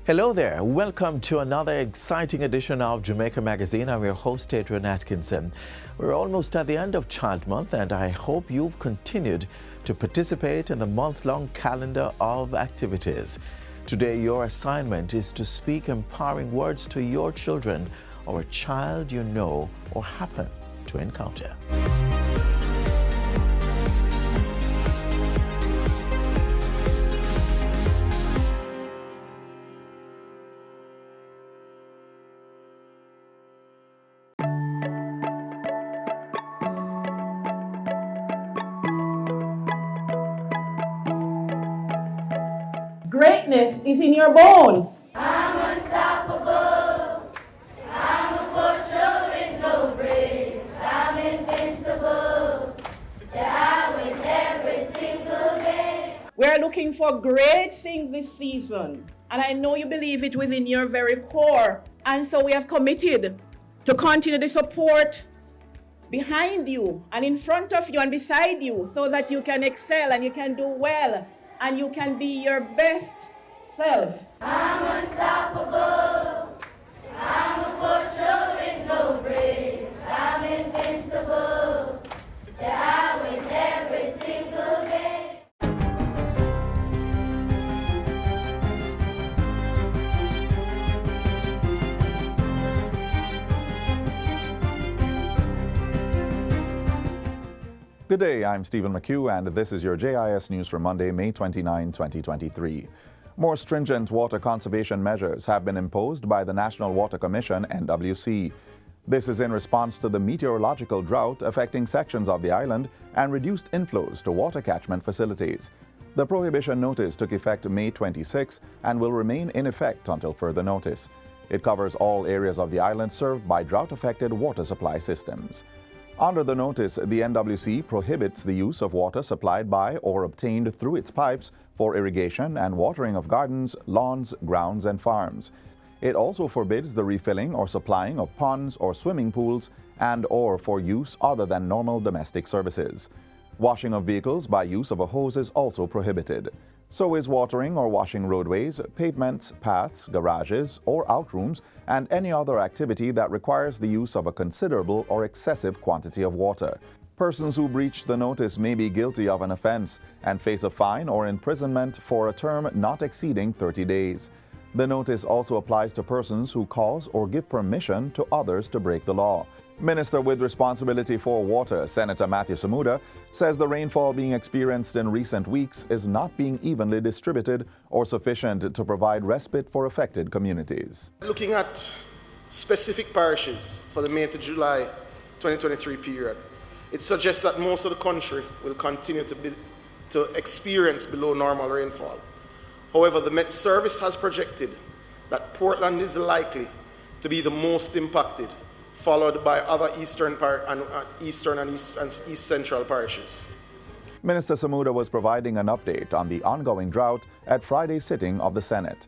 Hello there. Welcome to another exciting edition of Jamaica Magazine. I'm your host, Adrian Atkinson. We're almost at the end of Child Month, and I hope you've continued to participate in the month-long calendar of activities. Today, your assignment is to speak empowering words to your children or a child you know or happen to encounter. Greatness is in your bones. I'm unstoppable. I'm a poacher with no bridge. I'm invincible. Yeah, I win every single day. We're looking for great things this season, and I know you believe it within your very core. And so we have committed to continue the support behind you and in front of you and beside you so that you can excel and you can do well and you can be your best self. I'm unstoppable. I'm a poacher with no bridge. I'm invincible. Yeah, I win every single day. Good day, I'm Stephen McHugh, and this is your JIS News for Monday, May 29, 2023. More stringent water conservation measures have been imposed by the National Water Commission, NWC. This is in response to the meteorological drought affecting sections of the island and reduced inflows to water catchment facilities. The prohibition notice took effect May 26 and will remain in effect until further notice. It covers all areas of the island served by drought-affected water supply systems. Under the notice, the NWC prohibits the use of water supplied by or obtained through its pipes for irrigation and watering of gardens, lawns, grounds, and farms. It also forbids the refilling or supplying of ponds or swimming pools and/or for use other than normal domestic services. Washing of vehicles by use of a hose is also prohibited. So is watering or washing roadways, pavements, paths, garages, or outrooms, and any other activity that requires the use of a considerable or excessive quantity of water. Persons who breach the notice may be guilty of an offense and face a fine or imprisonment for a term not exceeding 30 days. The notice also applies to persons who cause or give permission to others to break the law. Minister with responsibility for water, Senator Matthew Samuda, says the rainfall being experienced in recent weeks is not being evenly distributed or sufficient to provide respite for affected communities. Looking at specific parishes for the May to July 2023 period, it suggests that most of the country will continue to experience below normal rainfall. However, the Met Service has projected that Portland is likely to be the most impacted, followed by other eastern and east central parishes. Minister Samuda was providing an update on the ongoing drought at Friday's sitting of the Senate.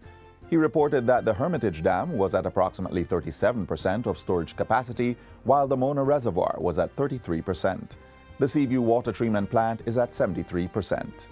He reported that the Hermitage Dam was at approximately 37% of storage capacity, while the Mona Reservoir was at 33%. The Seaview Water Treatment Plant is at 73%.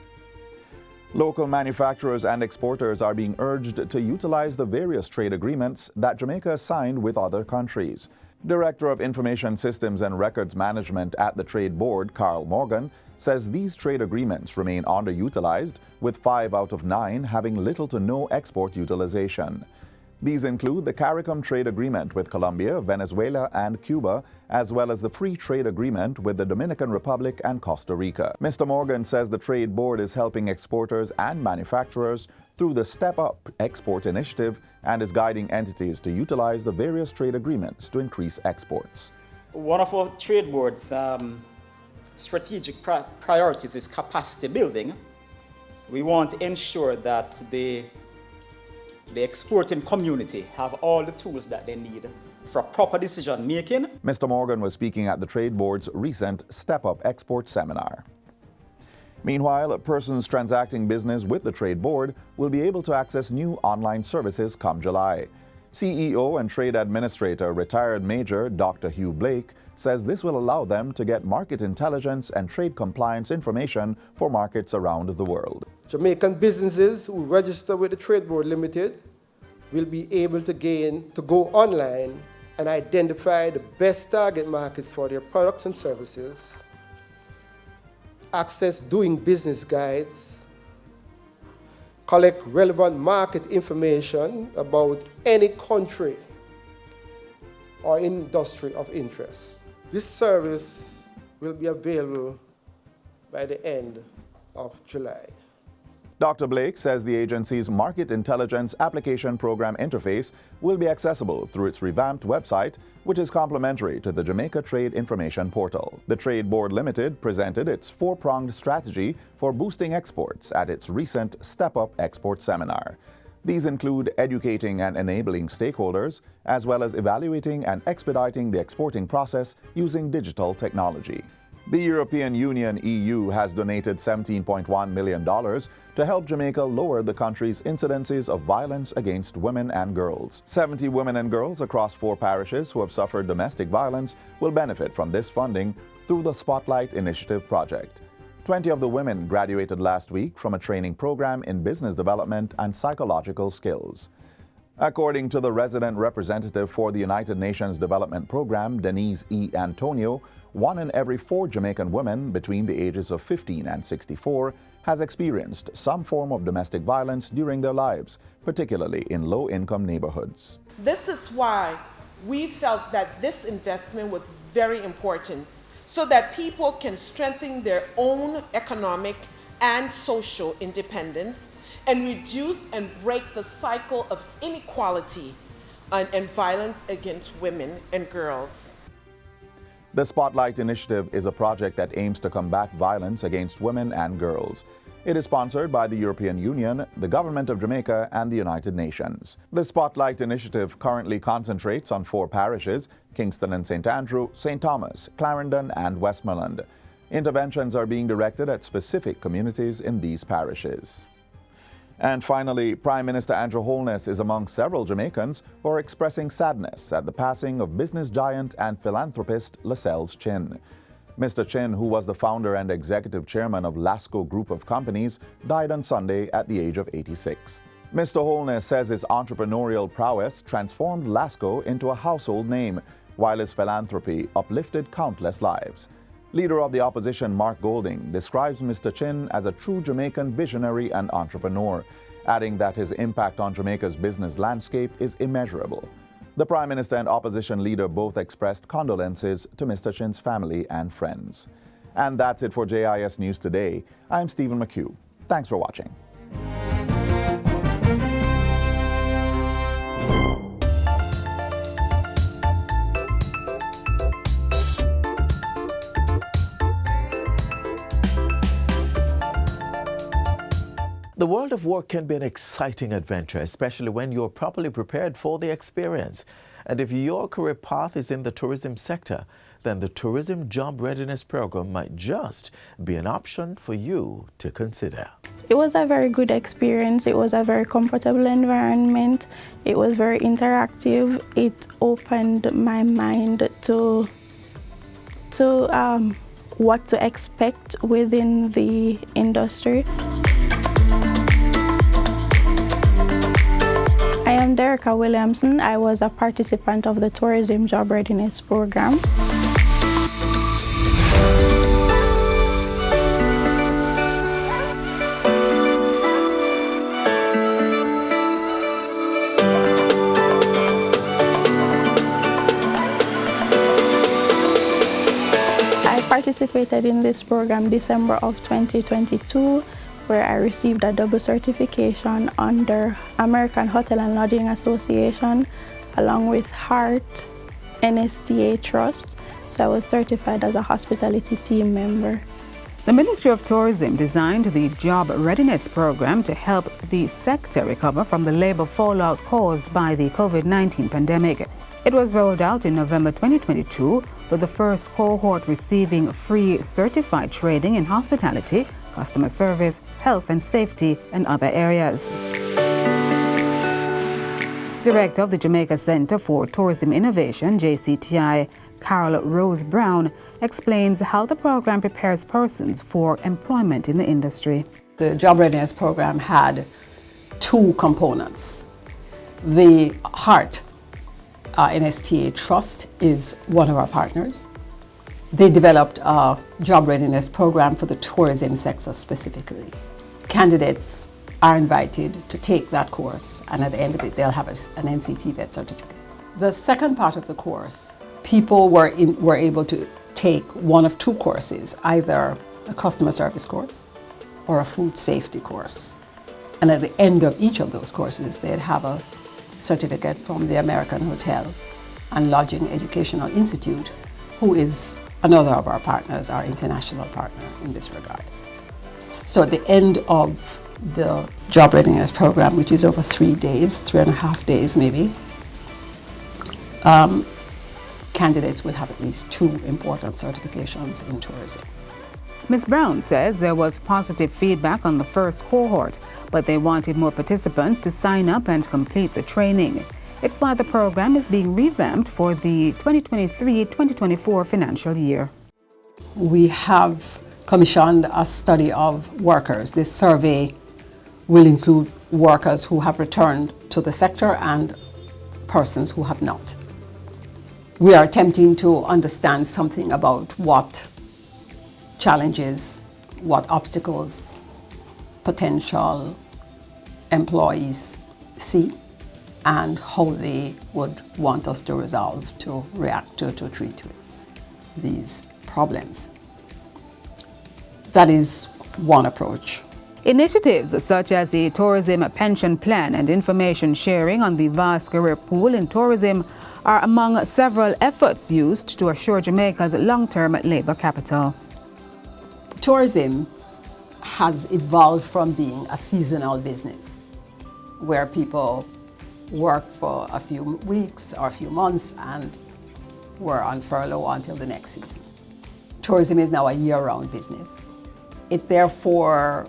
Local manufacturers and exporters are being urged to utilize the various trade agreements that Jamaica has signed with other countries. Director of Information Systems and Records Management at the Trade Board, Carl Morgan, says these trade agreements remain underutilized, with 5 out of 9 having little to no export utilization. These include the CARICOM trade agreement with Colombia, Venezuela, and Cuba, as well as the free trade agreement with the Dominican Republic and Costa Rica. Mr. Morgan says the Trade Board is helping exporters and manufacturers through the Step Up Export Initiative and is guiding entities to utilize the various trade agreements to increase exports. One of our Trade Board's strategic priorities is capacity building. We want to ensure that the exporting community have all the tools that they need for proper decision making. Mr. Morgan was speaking at the Trade Board's recent Step Up Export Seminar. Meanwhile, persons transacting business with the Trade Board will be able to access new online services come July. CEO and Trade Administrator retired Major Dr. Hugh Blake says this will allow them to get market intelligence and trade compliance information for markets around the world. Jamaican businesses who register with the Trade Board Limited will be able to go online and identify the best target markets for their products and services, access doing business guides, collect relevant market information about any country or industry of interest. This service will be available by the end of July. Dr. Blake says the agency's Market Intelligence Application Program interface will be accessible through its revamped website, which is complementary to the Jamaica Trade Information Portal. The Trade Board Limited presented its four-pronged strategy for boosting exports at its recent Step Up Export Seminar. These include educating and enabling stakeholders, as well as evaluating and expediting the exporting process using digital technology. The European Union (EU) has donated $17.1 million to help Jamaica lower the country's incidences of violence against women and girls. 70 women and girls across 4 parishes who have suffered domestic violence will benefit from this funding through the Spotlight Initiative project. 20 of the women graduated last week from a training program in business development and psychological skills. According to the resident representative for the United Nations Development Program, Denise E. Antonio, 1 in every 4 Jamaican women between the ages of 15 and 64 has experienced some form of domestic violence during their lives, particularly in low-income neighborhoods. This is why we felt that this investment was very important, so that people can strengthen their own economic and social independence and reduce and break the cycle of inequality and violence against women and girls. The Spotlight Initiative is a project that aims to combat violence against women and girls. It is sponsored by the European Union, the Government of Jamaica, and the United Nations. The Spotlight Initiative currently concentrates on 4 parishes: Kingston and St. Andrew, St. Thomas, Clarendon, and Westmoreland. Interventions are being directed at specific communities in these parishes. And finally, Prime Minister Andrew Holness is among several Jamaicans who are expressing sadness at the passing of business giant and philanthropist Lascelles Chin. Mr. Chin, who was the founder and executive chairman of Lasco Group of Companies, died on Sunday at the age of 86. Mr. Holness says his entrepreneurial prowess transformed Lasco into a household name, while his philanthropy uplifted countless lives. Leader of the opposition Mark Golding describes Mr. Chin as a true Jamaican visionary and entrepreneur, adding that his impact on Jamaica's business landscape is immeasurable. The Prime Minister and opposition leader both expressed condolences to Mr. Chin's family and friends. And that's it for JIS News Today. I'm Stephen McHugh. Thanks for watching. The world of work can be an exciting adventure, especially when you're properly prepared for the experience. And if your career path is in the tourism sector, then the Tourism Job Readiness Program might just be an option for you to consider. It was a very good experience. It was a very comfortable environment. It was very interactive. It opened my mind to what to expect within the industry. I am Dereka Williamson. I was a participant of the Tourism Job Readiness Program. I participated in this program December of 2022, where I received a double certification under American Hotel and Lodging Association, along with HART, NSTA Trust. So I was certified as a hospitality team member. The Ministry of Tourism designed the Job Readiness Program to help the sector recover from the labor fallout caused by the COVID-19 pandemic. It was rolled out in November 2022, with the first cohort receiving free certified training in hospitality, customer service, health and safety, and other areas. Director of the Jamaica Center for Tourism Innovation, JCTI, Carol Rose Brown, explains how the program prepares persons for employment in the industry. The Job Readiness Program had 2 components. The Heart NSTA Trust is one of our partners. They developed a job readiness program for the tourism sector specifically. Candidates are invited to take that course, and at the end of it, they'll have an NCT vet certificate. The second part of the course, people were able to take one of two courses, either a customer service course or a food safety course. And at the end of each of those courses, they'd have a certificate from the American Hotel and Lodging Educational Institute, who is another of our partners, our international partner in this regard. So at the end of the job readiness program, which is over 3 days, 3.5 days maybe, candidates will have at least 2 important certifications in tourism. Ms. Brown says there was positive feedback on the first cohort, but they wanted more participants to sign up and complete the training. It's why the program is being revamped for the 2023-2024 financial year. We have commissioned a study of workers. This survey will include workers who have returned to the sector and persons who have not. We are attempting to understand something about what challenges, what obstacles potential employees see, and how they would want us to resolve, to react to treat these problems. That is one approach. Initiatives such as the Tourism Pension Plan and information sharing on the vast career pool in tourism are among several efforts used to assure Jamaica's long-term labor capital. Tourism has evolved from being a seasonal business where people work for a few weeks or a few months and were on furlough until the next season. Tourism is now a year-round business. It therefore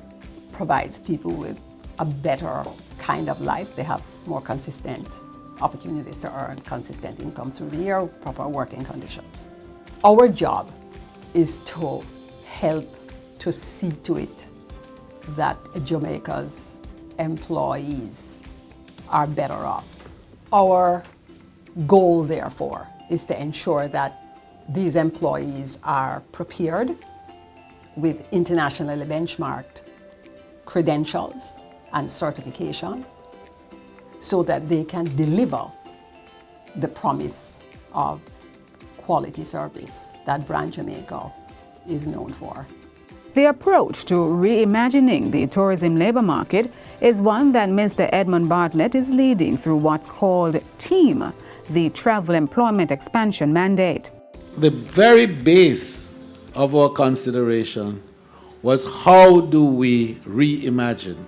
provides people with a better kind of life. They have more consistent opportunities to earn consistent income through the year, proper working conditions. Our job is to help to see to it that Jamaica's employees are better off. Our goal, therefore, is to ensure that these employees are prepared with internationally benchmarked credentials and certification so that they can deliver the promise of quality service that Brand Jamaica is known for. The approach to reimagining the tourism labor market is one that Mr. Edmund Bartlett is leading through what's called TEAM, the Travel Employment Expansion Mandate. The very base of our consideration was how do we reimagine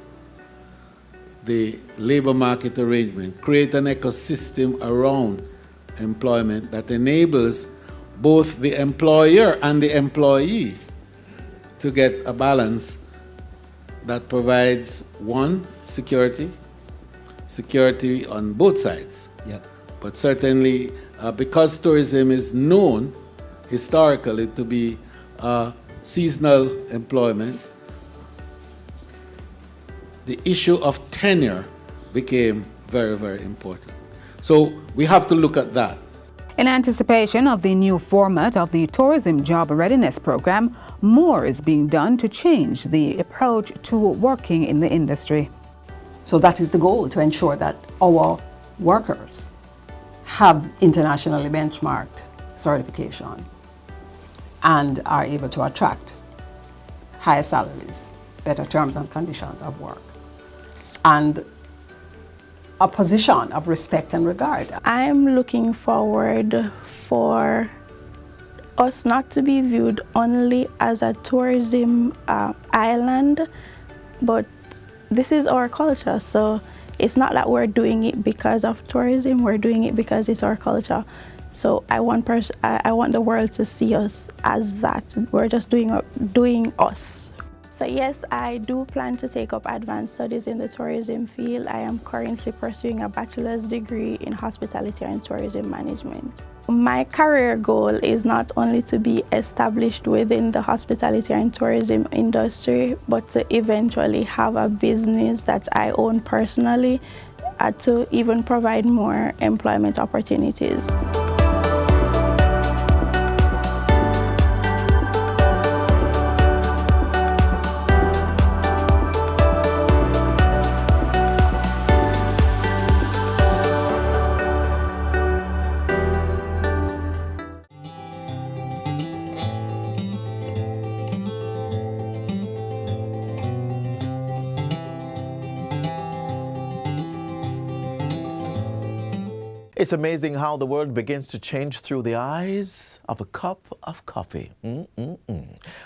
the labor market arrangement, create an ecosystem around employment that enables both the employer and the employee to get a balance that provides, one, security on both sides. Yep. But certainly, because tourism is known historically to be seasonal employment, the issue of tenure became very, very important. So we have to look at that. In anticipation of the new format of the Tourism Job Readiness Program, more is being done to change the approach to working in the industry. So that is the goal, to ensure that our workers have internationally benchmarked certification and are able to attract higher salaries, better terms and conditions of work, and a position of respect and regard. I'm looking forward for us not to be viewed only as a tourism island, but this is our culture. So it's not that we're doing it because of tourism, we're doing it because it's our culture. So I want the world to see us as that. We're just doing us. So yes, I do plan to take up advanced studies in the tourism field. I am currently pursuing a bachelor's degree in hospitality and tourism management. My career goal is not only to be established within the hospitality and tourism industry, but to eventually have a business that I own personally add to even provide more employment opportunities. It's amazing how the world begins to change through the eyes of a cup of coffee.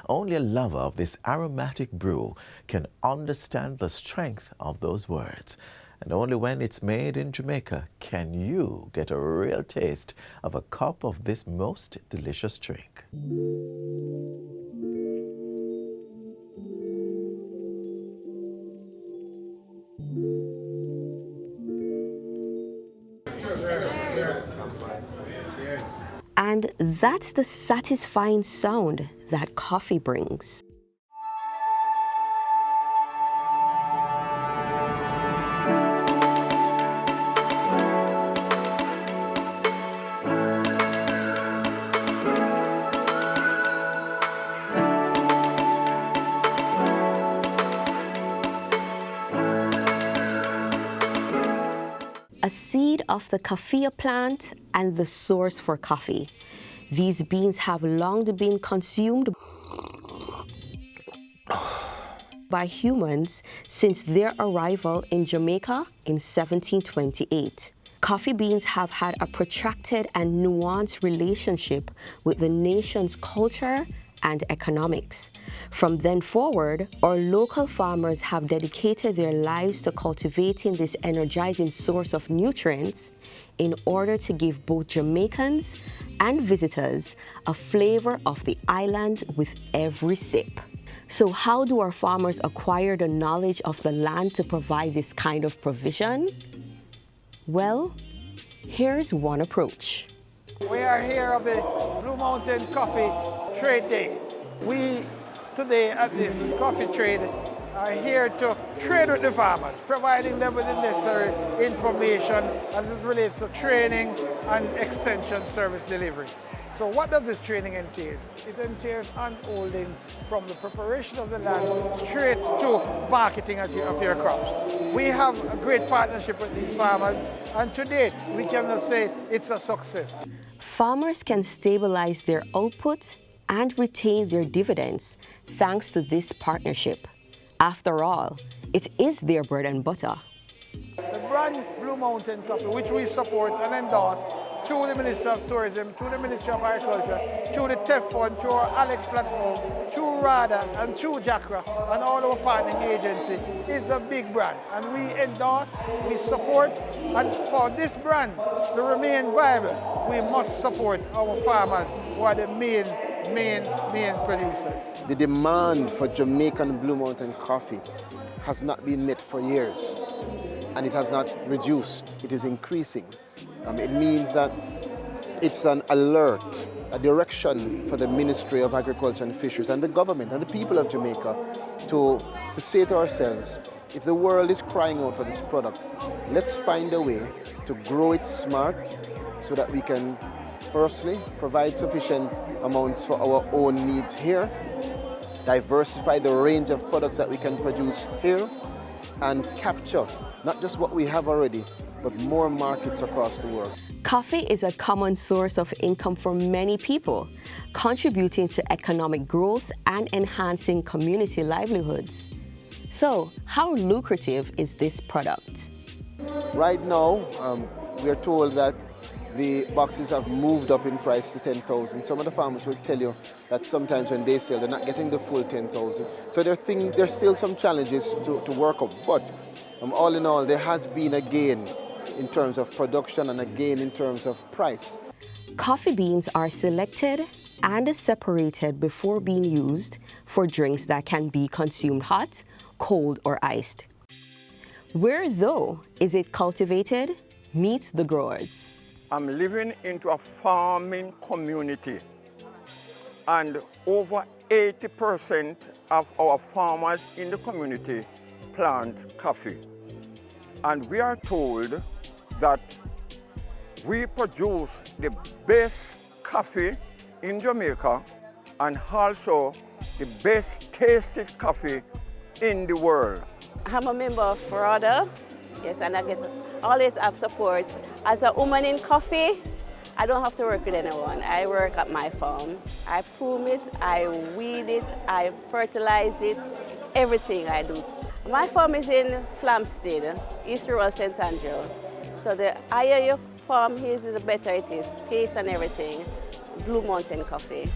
Only a lover of this aromatic brew can understand the strength of those words. And only when it's made in Jamaica can you get a real taste of a cup of this most delicious drink. And that's the satisfying sound that coffee brings. A seed of the coffea plant and the source for coffee. These beans have long been consumed by humans since their arrival in Jamaica in 1728. Coffee beans have had a protracted and nuanced relationship with the nation's culture and economics. From then forward, our local farmers have dedicated their lives to cultivating this energizing source of nutrients in order to give both Jamaicans and visitors a flavor of the island with every sip. So how do our farmers acquire the knowledge of the land to provide this kind of provision? Well, here's one approach. We are here at the Blue Mountain Coffee Trade Day. We today at this coffee trade are here to trade with the farmers, providing them with the necessary information as it relates to training and extension service delivery. So what does this training entail? It entails unfolding from the preparation of the land straight to marketing of your crops. We have a great partnership with these farmers, and to date we cannot say it's a success. Farmers can stabilize their output and retain their dividends thanks to this partnership. After all, it is their bread and butter. The brand Blue Mountain Coffee, which we support and endorse through the Ministry of Tourism, through the Ministry of Agriculture, through the TEF Fund, through our Alex platform, through RADA and through JACRA and all our partnering agency, is a big brand. And we endorse, we support, and for this brand to remain viable, we must support our farmers who are the main producers. The demand for Jamaican Blue Mountain coffee has not been met for years, and it has not reduced, it is increasing. It means that it's an alert, a direction for the Ministry of Agriculture and Fisheries and the government and the people of Jamaica to say to ourselves, if the world is crying out for this product, let's find a way to grow it smart so that we can firstly provide sufficient amounts for our own needs here, diversify the range of products that we can produce here, and capture not just what we have already, but more markets across the world. Coffee is a common source of income for many people, contributing to economic growth and enhancing community livelihoods. So, how lucrative is this product? Right now, we are told that the boxes have moved up in price to 10,000. Some of the farmers will tell you that sometimes when they sell, they're not getting the full 10,000. So there's still some challenges to work up. But all in all, there has been a gain in terms of production and a gain in terms of price. Coffee beans are selected and separated before being used for drinks that can be consumed hot, cold, or iced. Where, though, is it cultivated? Meet the growers. I'm living into a farming community, and over 80% of our farmers in the community plant coffee. And we are told that we produce the best coffee in Jamaica and also the best tasted coffee in the world. I'm a member of FRODA, yes, and I always have support. As a woman in coffee, I don't have to work with anyone. I work at my farm. I prune it, I weed it, I fertilize it, everything I do. My farm is in Flamstead, East Rural St. Andrew. So the higher your farm is, the better it is. Taste and everything. Blue Mountain Coffee.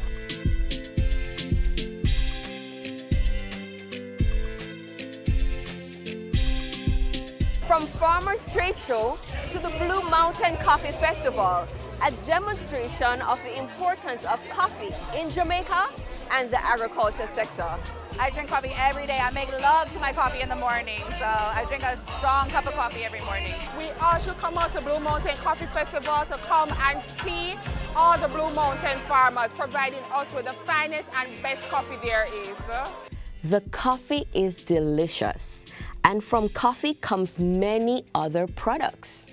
From Farmers Trade Show to the Blue Mountain Coffee Festival, a demonstration of the importance of coffee in Jamaica and the agriculture sector. I drink coffee every day. I make love to my coffee in the morning, so I drink a strong cup of coffee every morning. We also come out to Blue Mountain Coffee Festival to come and see all the Blue Mountain farmers providing us with the finest and best coffee there is. The coffee is delicious, and from coffee comes many other products.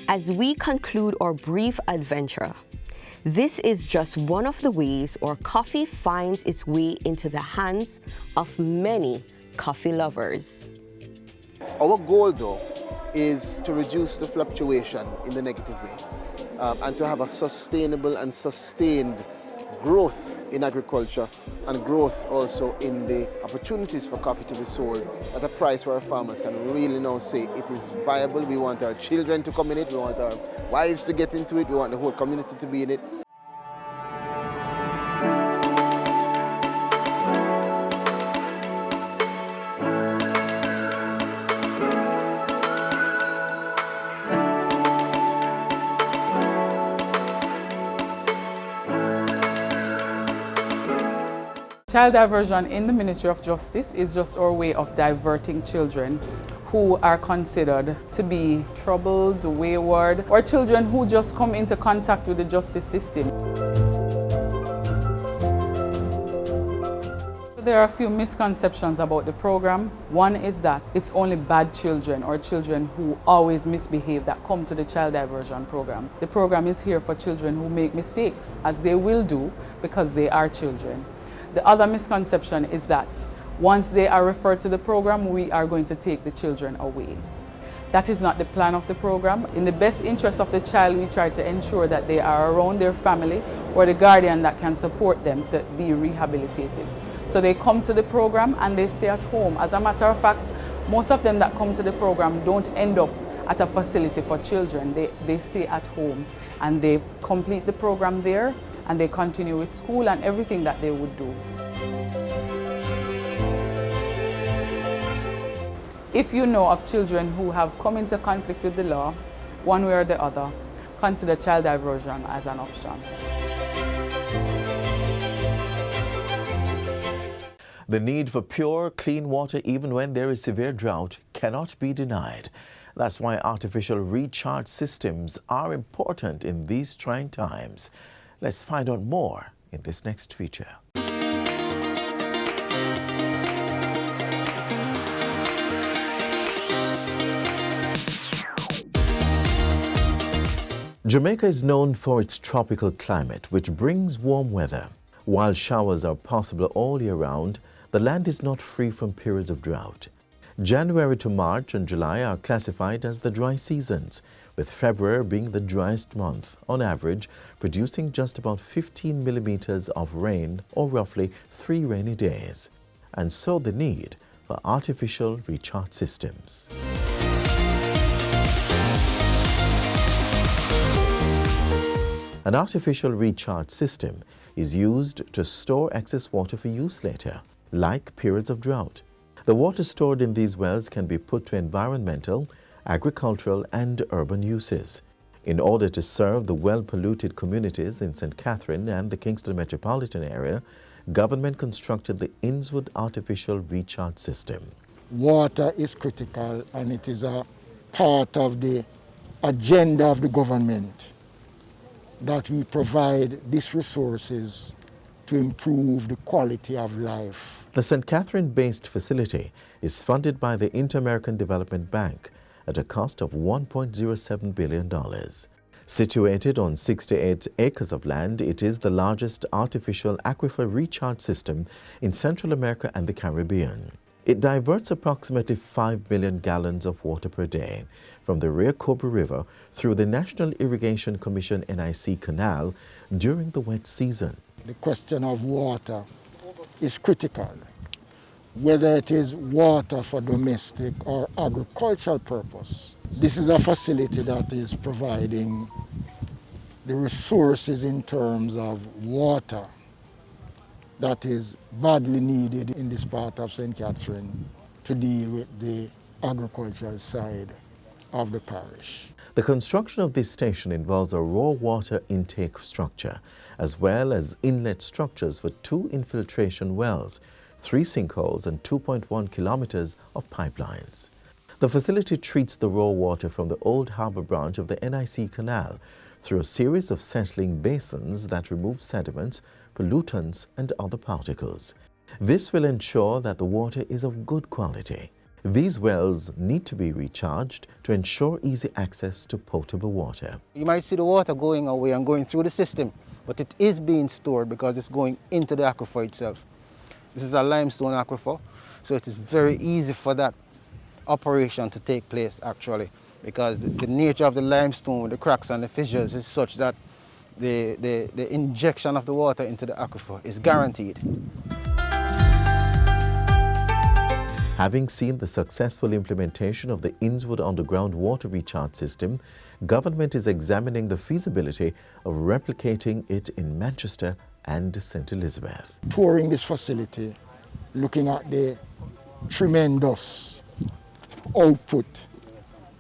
As we conclude our brief adventure, this is just one of the ways our coffee finds its way into the hands of many coffee lovers. Our goal, though, is to reduce the fluctuation in the negative way and to have a sustainable and sustained growth in agriculture and growth also in the opportunities for coffee to be sold at a price where our farmers can really now say it is viable. We want our children to come in it, we want our wives to get into it, we want the whole community to be in it. Child diversion in the Ministry of Justice is just our way of diverting children who are considered to be troubled, wayward, or children who just come into contact with the justice system. There are a few misconceptions about the program. One is that it's only bad children or children who always misbehave that come to the child diversion program. The program is here for children who make mistakes, as they will do because they are children. The other misconception is that once they are referred to the program, we are going to take the children away. That is not the plan of the program. In the best interest of the child, we try to ensure that they are around their family or the guardian that can support them to be rehabilitated. So they come to the program and they stay at home. As a matter of fact, most of them that come to the program don't end up at a facility for children. They stay at home and they complete the program there and they continue with school and everything that they would do. If you know of children who have come into conflict with the law, one way or the other, consider child diversion as an option. The need for pure, clean water, even when there is severe drought, cannot be denied. That's why artificial recharge systems are important in these trying times. Let's find out more in this next feature. Jamaica is known for its tropical climate, which brings warm weather. While showers are possible all year round, the land is not free from periods of drought. January to March and July are classified as the dry seasons, with February being the driest month, on average producing just about 15 millimeters of rain, or roughly 3 rainy days. And so the need for artificial recharge systems. An artificial recharge system is used to store excess water for use later, like periods of drought. The water stored in these wells can be put to environmental, agricultural and urban uses. In order to serve the well-polluted communities in St. Catherine and the Kingston metropolitan area, government constructed the Innswood Artificial Recharge System. Water is critical and it is a part of the agenda of the government that we provide these resources to improve the quality of life. The St. Catherine-based facility is funded by the Inter-American Development Bank at a cost of $1.07 billion. Situated on 68 acres of land, it is the largest artificial aquifer recharge system in Central America and the Caribbean. It diverts approximately 5 million gallons of water per day from the Rio Cobra River through the National Irrigation Commission NIC Canal during the wet season. The question of water is critical, whether it is water for domestic or agricultural purpose. This is a facility that is providing the resources in terms of water that is badly needed in this part of St. Catherine to deal with the agricultural side of the parish. The construction of this station involves a raw water intake structure, as well as inlet structures for 2 infiltration wells, 3 sinkholes and 2.1 kilometers of pipelines. The facility treats the raw water from the Old Harbour branch of the NIC Canal through a series of settling basins that remove sediments, pollutants and other particles. This will ensure that the water is of good quality. These wells need to be recharged to ensure easy access to potable water. You might see the water going away and going through the system, but it is being stored because it's going into the aquifer itself. This is a limestone aquifer, so it is very easy for that operation to take place actually, because the nature of the limestone, the cracks and the fissures is such that the injection of the water into the aquifer is guaranteed. Having seen the successful implementation of the Innswood Underground Water Recharge System, government is examining the feasibility of replicating it in Manchester and St. Elizabeth. Touring this facility, looking at the tremendous output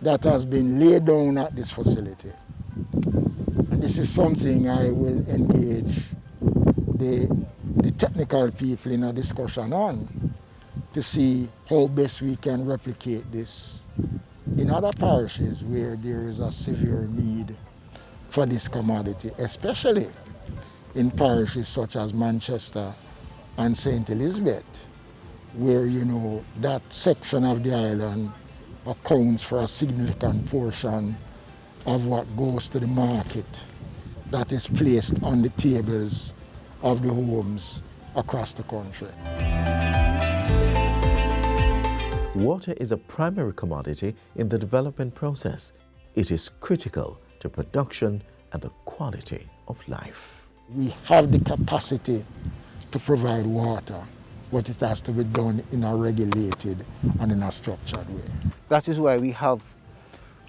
that has been laid down at this facility. And this is something I will engage the technical people in a discussion on to see how best we can replicate this in other parishes where there is a severe need for this commodity, especially in parishes such as Manchester and St. Elizabeth, where, you know, that section of the island accounts for a significant portion of what goes to the market that is placed on the tables of the homes across the country. Water is a primary commodity in the development process. It is critical to production and the quality of life. We have the capacity to provide water, but it has to be done in a regulated and in a structured way. That is why we have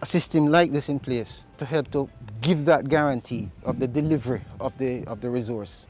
a system like this in place to help to give that guarantee of the delivery of the resource.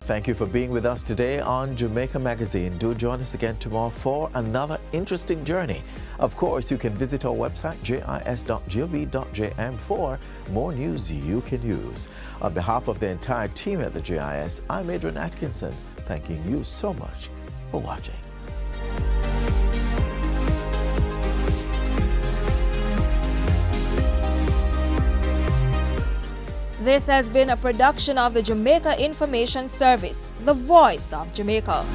Thank you for being with us today on Jamaica Magazine. Do join us again tomorrow for another interesting journey. Of course, you can visit our website, jis.gov.jm, for more news you can use. On behalf of the entire team at the JIS, I'm Adrian Atkinson, thanking you so much for watching. This has been a production of the Jamaica Information Service, the voice of Jamaica.